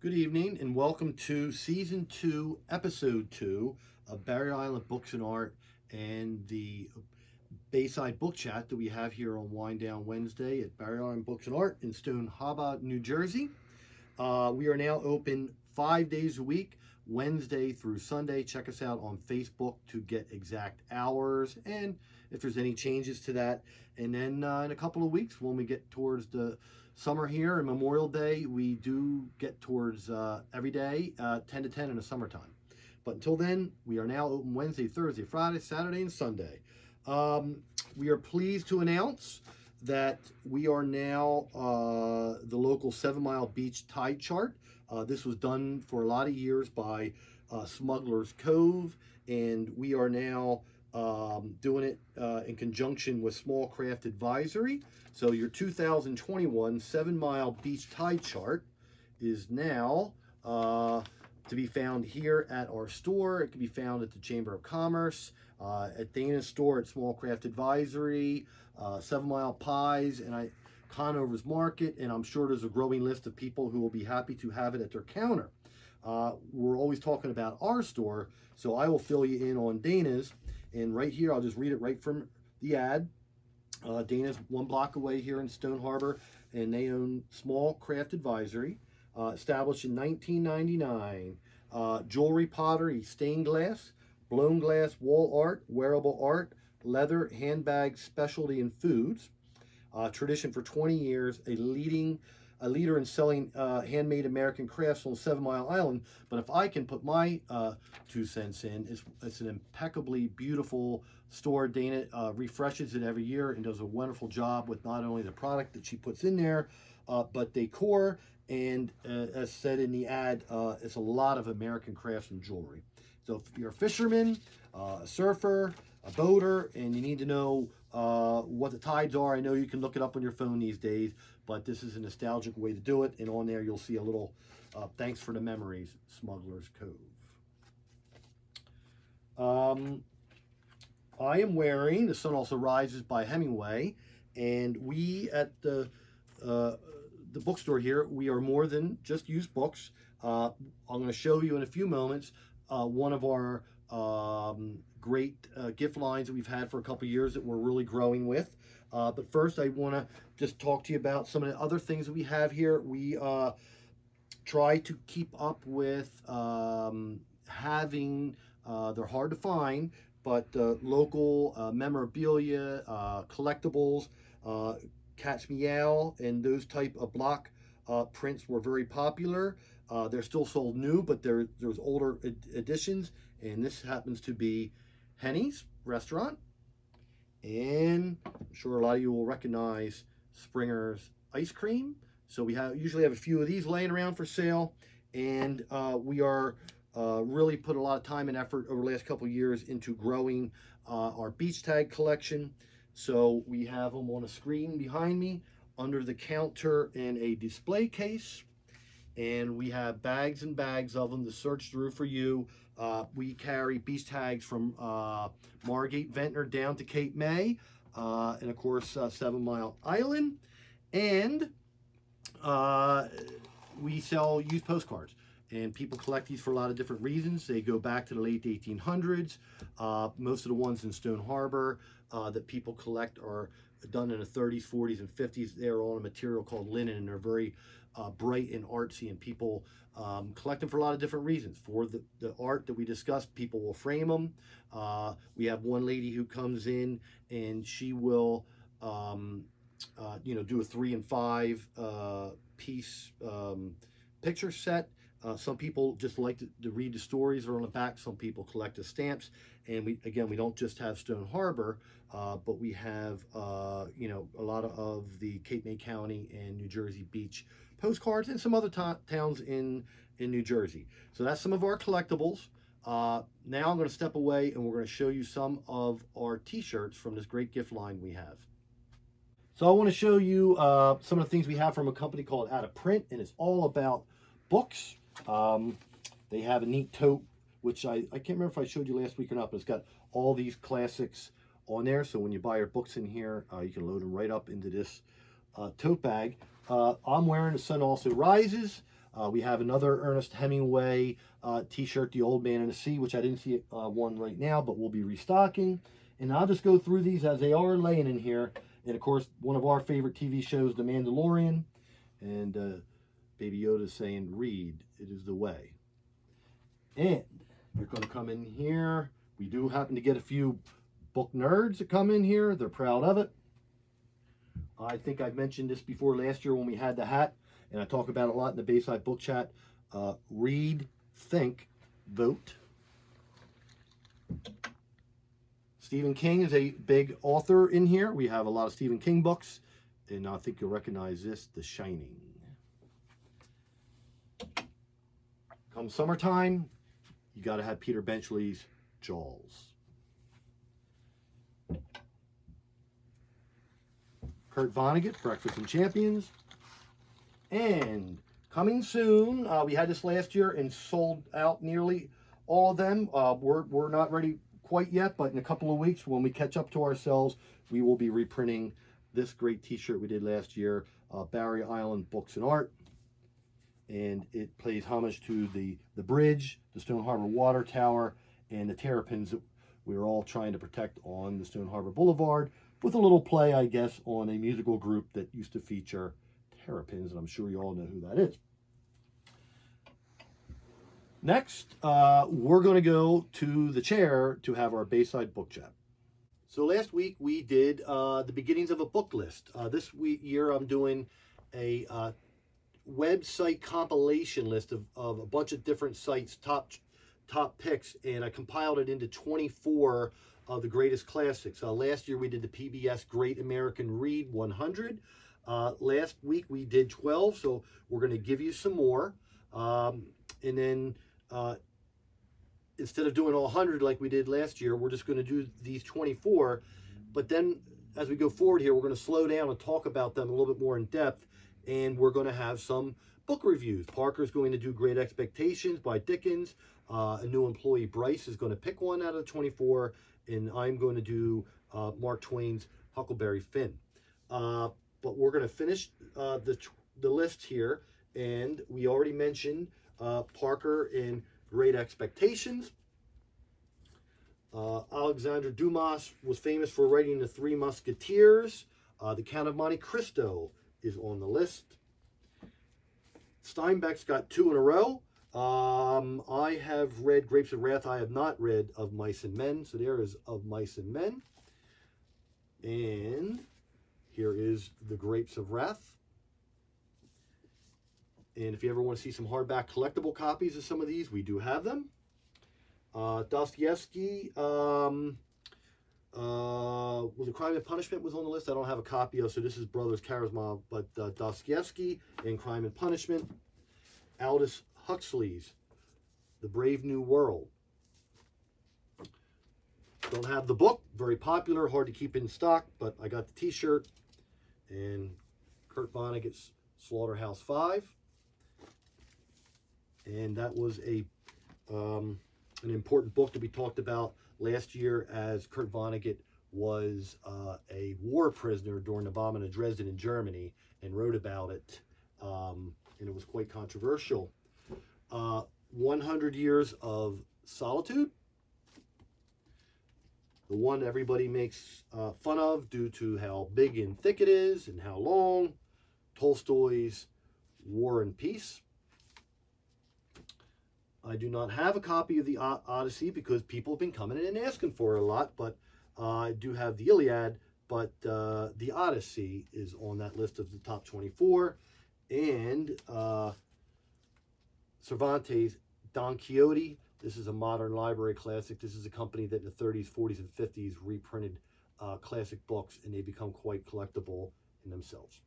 Good evening and welcome to Season 2, Episode 2 of Barrier Island Books and Art and the Bayside Book Chat that we have here on Wind Down Wednesday at Barrier Island Books and Art in Stone Harbor, New Jersey. We are now open 5 days a week, Wednesday through Sunday. Check us out on Facebook to get exact hours and if there's any changes to that. And then in a couple of weeks, when we get towards the summer here and Memorial Day, we do get towards every day 10 to 10 in the summertime. But until then, we are now open Wednesday, Thursday, Friday, Saturday, and Sunday. We are pleased to announce that we are now the local 7 Mile Beach Tide Chart. This was done for a lot of years by Smuggler's Cove, and we are now doing it in conjunction with Small Craft Advisory. So your 2021 7 Mile Beach Tide Chart is now to be found here at our store. It can be found at the Chamber of Commerce, at Dana's store at Small Craft Advisory, 7 Mile Pies, and Conover's Market, and I'm sure there's a growing list of people who will be happy to have it at their counter. We're always talking about our store, so I will fill you in on Dana's. And right here, I'll just read it right from the ad. Dana's 1 block away here in Stone Harbor, and they own Small Craft Advisory, established in 1999. Jewelry, pottery, stained glass, blown glass, wall art, wearable art, leather, handbags, specialty, and foods. Tradition for 20 years, a leader in selling handmade American crafts on 7 Mile Island. But if I can put my 2 cents in, it's an impeccably beautiful store. Dana refreshes it every year and does a wonderful job with not only the product that she puts in there, but decor. And as said in the ad, it's a lot of American crafts and jewelry. So if you're a fisherman, a surfer, a boater, and you need to know what the tides are, I know you can look it up on your phone these days, but this is a nostalgic way to do it. And on there, you'll see a little thanks for the memories, Smuggler's Cove. I am wearing The Sun Also Rises by Hemingway, and we at the bookstore here, we are more than just used books. I'm going to show you in a few moments one of our great gift lines that we've had for a couple years that we're really growing with. But first, I want to just talk to you about some of the other things that we have here. We try to keep up with having, they're hard to find, but local memorabilia, collectibles, Cat's Meow, and those type of block prints were very popular. They're still sold new, but there's older editions, and this happens to be Henny's Restaurant, and I'm sure a lot of you will recognize Springer's Ice Cream. So we usually have a few of these laying around for sale, and we are really put a lot of time and effort over the last couple of years into growing our beach tag collection. So we have them on a screen behind me, under the counter in a display case, and we have bags and bags of them to search through for you. We carry beach tags from Margate, Ventnor down to Cape May, and of course 7 Mile Island, and we sell used postcards. And people collect these for a lot of different reasons. They go back to the late 1800s. Most of the ones in Stone Harbor that people collect are done in the 30s, 40s, and 50s. They're all a material called linen, and they're very bright and artsy, and people collect them for a lot of different reasons. For the art that we discussed, people will frame them. We have one lady who comes in and she will do a 3 and 5 piece picture set. Some people just like to read the stories that are on the back. Some people collect the stamps. And we don't just have Stone Harbor, but we have a lot of the Cape May County and New Jersey Beach postcards, and some other towns in New Jersey. So that's some of our collectibles. Now I'm going to step away and we're going to show you some of our t-shirts from this great gift line we have. So I want to show you some of the things we have from a company called Out of Print, and it's all about books. They have a neat tote, which I can't remember if I showed you last week or not, but it's got all these classics on there. So when you buy your books in here, you can load them right up into this tote bag. I'm wearing The Sun Also Rises. We have another Ernest Hemingway t-shirt, The Old Man in the Sea, which I didn't see one right now, but we'll be restocking. And I'll just go through these as they are laying in here. And of course, one of our favorite TV shows, The Mandalorian. And Baby Yoda saying, read, it is the way. And you're going to come in here. We do happen to get a few book nerds that come in here. They're proud of it. I think I mentioned this before last year when we had the hat, and I talk about it a lot in the Bayside Book Chat. Read, think, vote. Stephen King is a big author in here. We have a lot of Stephen King books, and I think you'll recognize this, The Shining. Come summertime, you got to have Peter Benchley's Jaws. Kurt Vonnegut, Breakfast and Champions. And coming soon, we had this last year and sold out nearly all of them. We're not ready quite yet, but in a couple of weeks when we catch up to ourselves, we will be reprinting this great t-shirt we did last year, Barrier Island Books and Art. And it pays homage to the bridge, the Stone Harbor Water Tower, and the terrapins that we were all trying to protect on the Stone Harbor Boulevard, with a little play, I guess, on a musical group that used to feature terrapins, and I'm sure you all know who that is. Next, we're going to go to the chair to have our Bayside Book Chat. So last week we did the beginnings of a book list. This year I'm doing a website compilation list of a bunch of different sites, top picks, and I compiled it into 24 of the greatest classics. Last year we did the PBS Great American Read 100. Last week we did 12, so we're going to give you some more. And then instead of doing all 100 like we did last year, we're just going to do these 24. But then as we go forward here, we're going to slow down and talk about them a little bit more in depth. And we're going to have some book reviews. Parker's going to do Great Expectations by Dickens. A new employee, Bryce, is going to pick one out of the 24. And I'm going to do Mark Twain's Huckleberry Finn. But we're going to finish the list here. And we already mentioned Parker in Great Expectations. Alexandre Dumas was famous for writing The Three Musketeers. The Count of Monte Cristo is on the list. Steinbeck's got 2 in a row. I have read Grapes of Wrath. I have not read Of Mice and Men. So there is Of Mice and Men. And here is The Grapes of Wrath. And if you ever want to see some hardback collectible copies of some of these, we do have them. Dostoevsky, was it Crime and Punishment was on the list? I don't have a copy of, so this is Brothers Karamazov, but Dostoevsky and Crime and Punishment. Aldous Huxley's The Brave New World. Don't have the book, very popular, hard to keep in stock, but I got the t-shirt. And Kurt Vonnegut's Slaughterhouse 5. And that was an important book that we talked about last year, as Kurt Vonnegut was a war prisoner during the bombing of Dresden in Germany and wrote about it. And it was quite controversial. 100 Years of Solitude. The one everybody makes fun of due to how big and thick it is and how long. Tolstoy's War and Peace. I do not have a copy of the Odyssey because people have been coming in and asking for it a lot, but I do have the Iliad, but the Odyssey is on that list of the top 24. And Cervantes' Don Quixote. This is a modern library classic. This is a company that in the 30s, 40s, and 50s reprinted classic books, and they become quite collectible in themselves.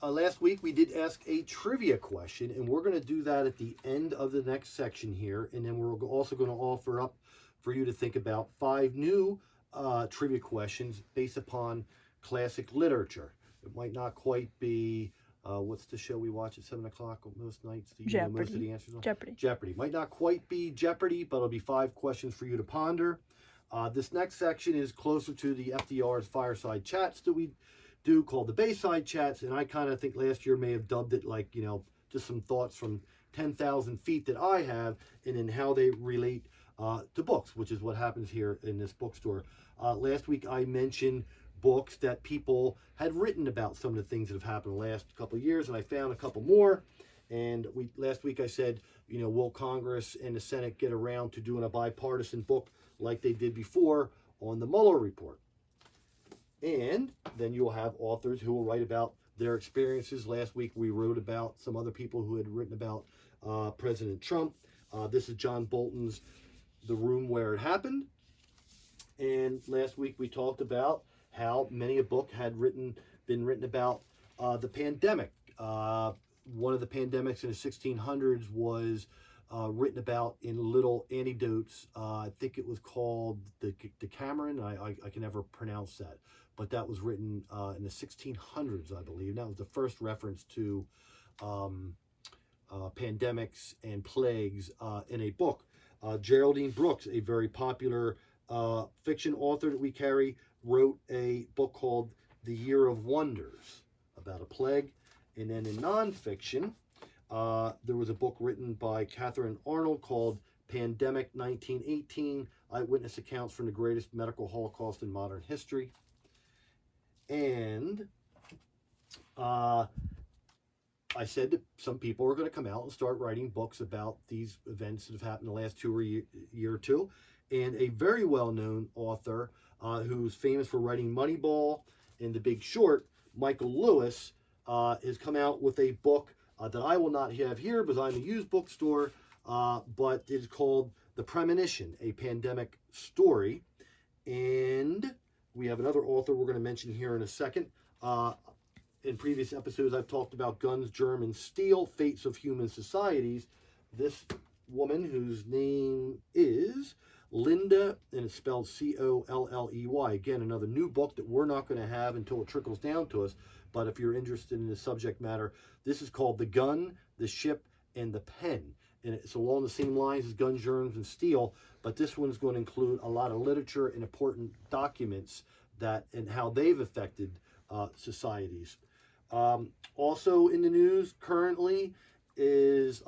Last week we did ask a trivia question, and we're going to do that at the end of the next section here. And then we're also going to offer up for you to think about 5 new trivia questions based upon classic literature. It might not quite be What's the show we watch at 7 o'clock most nights? Do you know most of Jeopardy. the answers? Jeopardy. Jeopardy. Might not quite be Jeopardy, but it'll be 5 questions for you to ponder. This next section is closer to the FDR's fireside chats that we do, called the Bayside chats. And I kind of think last year may have dubbed it like, just some thoughts from 10,000 feet that I have, and in how they relate to books, which is what happens here in this bookstore. Last week I mentioned books that people had written about some of the things that have happened the last couple of years, and I found a couple more. And last week I said, will Congress and the Senate get around to doing a bipartisan book like they did before on the Mueller report? And then you'll have authors who will write about their experiences. Last week we wrote about some other people who had written about President Trump. This is John Bolton's The Room Where It Happened. And last week we talked about how many a book had been written about the pandemic. One of the pandemics in the 1600s was written about in little anecdotes. I think it was called the Decameron. I can never pronounce that, but that was written in the 1600s, I believe. That was the first reference to pandemics and plagues in a book. Geraldine Brooks, a very popular fiction author that we carry, wrote a book called The Year of Wonders about a plague. And then in nonfiction, there was a book written by Catherine Arnold called Pandemic 1918, Eyewitness Accounts from the Greatest Medical Holocaust in Modern History. And I said that some people are going to come out and start writing books about these events that have happened in the last year or two. And a very well-known author who's famous for writing Moneyball and The Big Short, Michael Lewis, has come out with a book that I will not have here because I'm a used bookstore, but it is called The Premonition, a Pandemic Story. And we have another author we're going to mention here in a second. In previous episodes, I've talked about Guns, Germ, and Steel, Fates of Human Societies. This woman, whose name is Linda, and it's spelled Colley. Again, another new book that we're not going to have until it trickles down to us. But if you're interested in the subject matter, this is called The Gun, the Ship, and the Pen. And it's along the same lines as Guns, Germs, and Steel, but this one's going to include a lot of literature and important documents and how they've affected societies. Also in the news currently is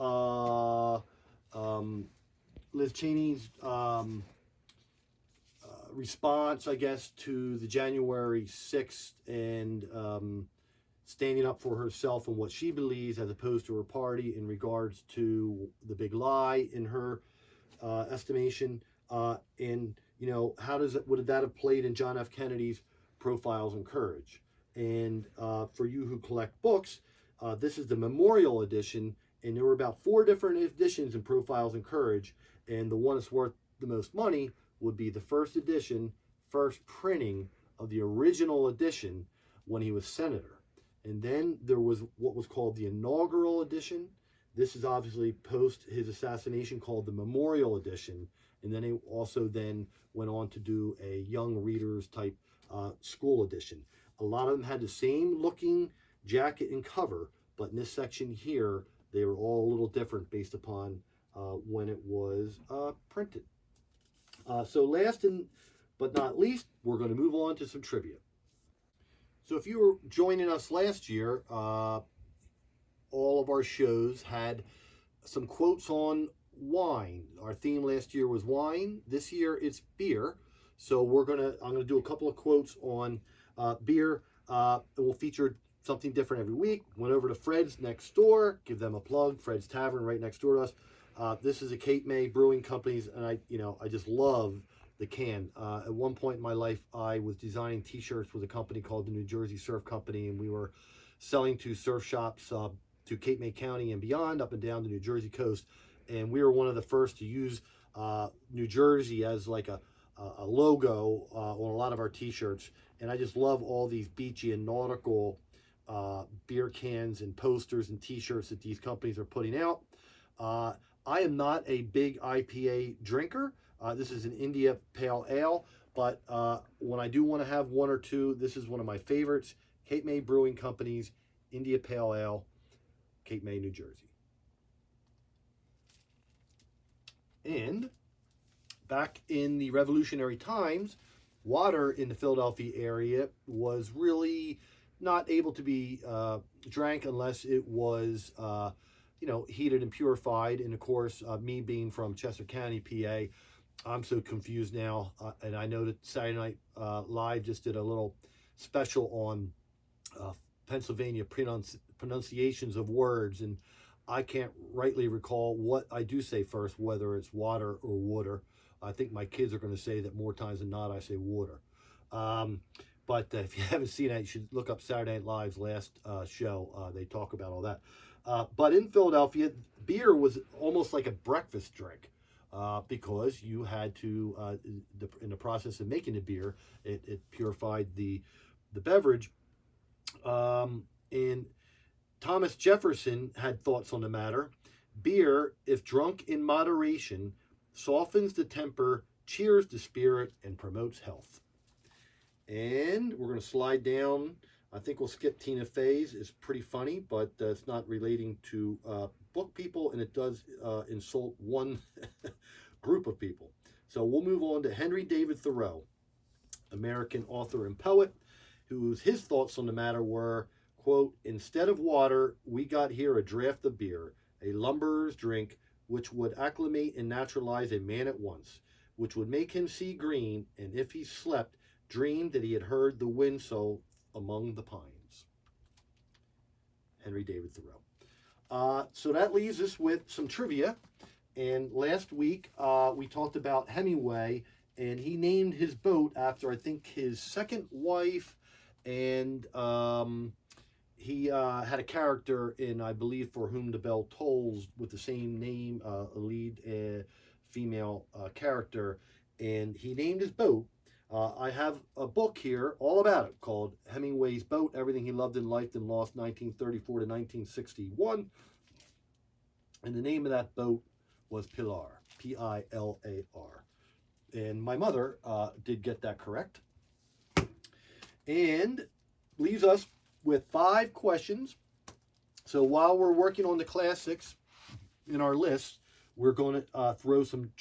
Liz Cheney's response, I guess, to the January 6th and standing up for herself and what she believes as opposed to her party in regards to the big lie in her estimation. And, how would that have played in John F. Kennedy's Profiles in Courage? And for you who collect books, this is the memorial edition, and there were about 4 different editions in Profiles in Courage, and the one that's worth the most money would be the first edition, first printing of the original edition when he was senator. And then there was what was called the inaugural edition. This is obviously post his assassination, called the memorial edition. And then he also then went on to do a young readers type school edition. A lot of them had the same looking jacket and cover, but in this section here, they were all a little different based upon when it was printed. So last but not least, we're going to move on to some trivia. So if you were joining us last year, all of our shows had some quotes on wine. Our theme last year was wine. This year it's beer. So I'm gonna do a couple of quotes on beer. We'll feature something different every week. Went over to Fred's next door. Give them a plug. Fred's Tavern right next door to us. This is a Cape May Brewing Company's, and I just love the can. At one point in my life, I was designing T-shirts with a company called the New Jersey Surf Company, and we were selling to surf shops to Cape May County and beyond, up and down the New Jersey coast. And we were one of the first to use New Jersey as like a logo on a lot of our T-shirts. And I just love all these beachy and nautical beer cans and posters and T-shirts that these companies are putting out. I am not a big IPA drinker. This is an India Pale Ale, but when I do want to have one or two, this is one of my favorites. Cape May Brewing Company's India Pale Ale, Cape May, New Jersey. And back in the revolutionary times, water in the Philadelphia area was really not able to be drank unless it was, heated and purified. And of course, me being from Chester County, PA, I'm so confused now. And I know that Saturday Night Live just did a little special on Pennsylvania pronunciations of words, and I can't rightly recall what I do say first, whether it's water or water. I think my kids are going to say that more times than not I say water. But if you haven't seen that, you should look up Saturday Night Live's last show. They talk about all that. But in Philadelphia, beer was almost like a breakfast drink because you had to, in the process of making the beer, it purified the beverage. And Thomas Jefferson had thoughts on the matter. Beer, if drunk in moderation, softens the temper, cheers the spirit, and promotes health. And we're going to slide down. I think we'll skip Tina Fey's. It's pretty funny, but it's not relating to book people, and it does insult one group of people. So we'll move on to Henry David Thoreau, American author and poet, his thoughts on the matter were, quote, instead of water, we got here a draught of beer, a lumberer's drink, which would acclimate and naturalize a man at once, which would make him see green, and if he slept, dreamed that he had heard the wind sough among the pines. Henry David Thoreau. So that leaves us with some trivia. And last week, we talked about Hemingway, and he named his boat after, I think, his second wife, and he had a character in, I believe, For Whom the Bell Tolls, with the same name, a lead female character, and he named his boat. I have a book here all about it called Hemingway's Boat, Everything He Loved in Life and Lost, 1934 to 1961. And the name of that boat was Pilar, Pilar. And my mother did get that correct. And leaves us with 5 questions. So while we're working on the classics in our list, we're going to throw some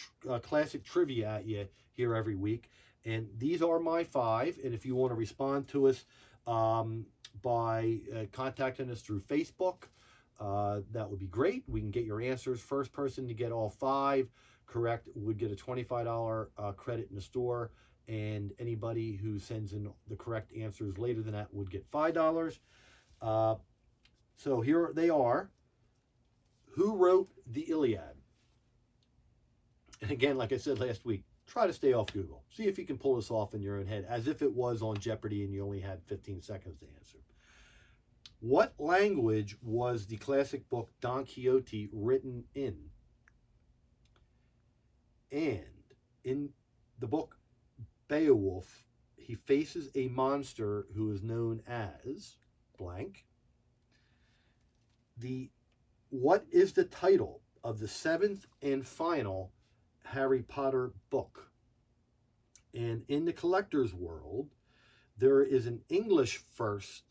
classic trivia at you here every week. And these are my 5. And if you want to respond to us by contacting us through Facebook, that would be great. We can get your answers. First person to get all 5 correct would get a $25 credit in the store. And anybody who sends in the correct answers later than that would get $5. So here they are. Who wrote the Iliad? And again, like I said last week, try to stay off Google. See if you can pull this off in your own head, as if it was on Jeopardy and you only had 15 seconds to answer. What language was the classic book Don Quixote written in? And in the book Beowulf, he faces a monster who is known as blank. What is the title of the 7th and final Harry Potter book? And in the collector's world, there is an English first,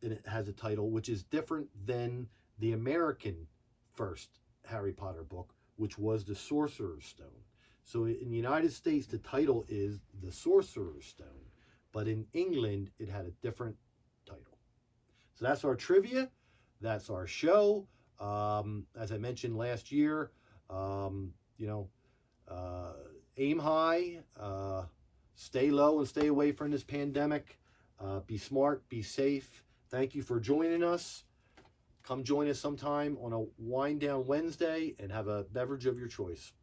and it has a title which is different than the American first Harry Potter book, which was The Sorcerer's Stone. So in the United States, the title is The Sorcerer's Stone, but in England, it had a different title. So that's our trivia. That's our show. As I mentioned last year, aim high, stay low and stay away from this pandemic. Be smart, be safe. Thank you for joining us. Come join us sometime on a Wind Down Wednesday and have a beverage of your choice.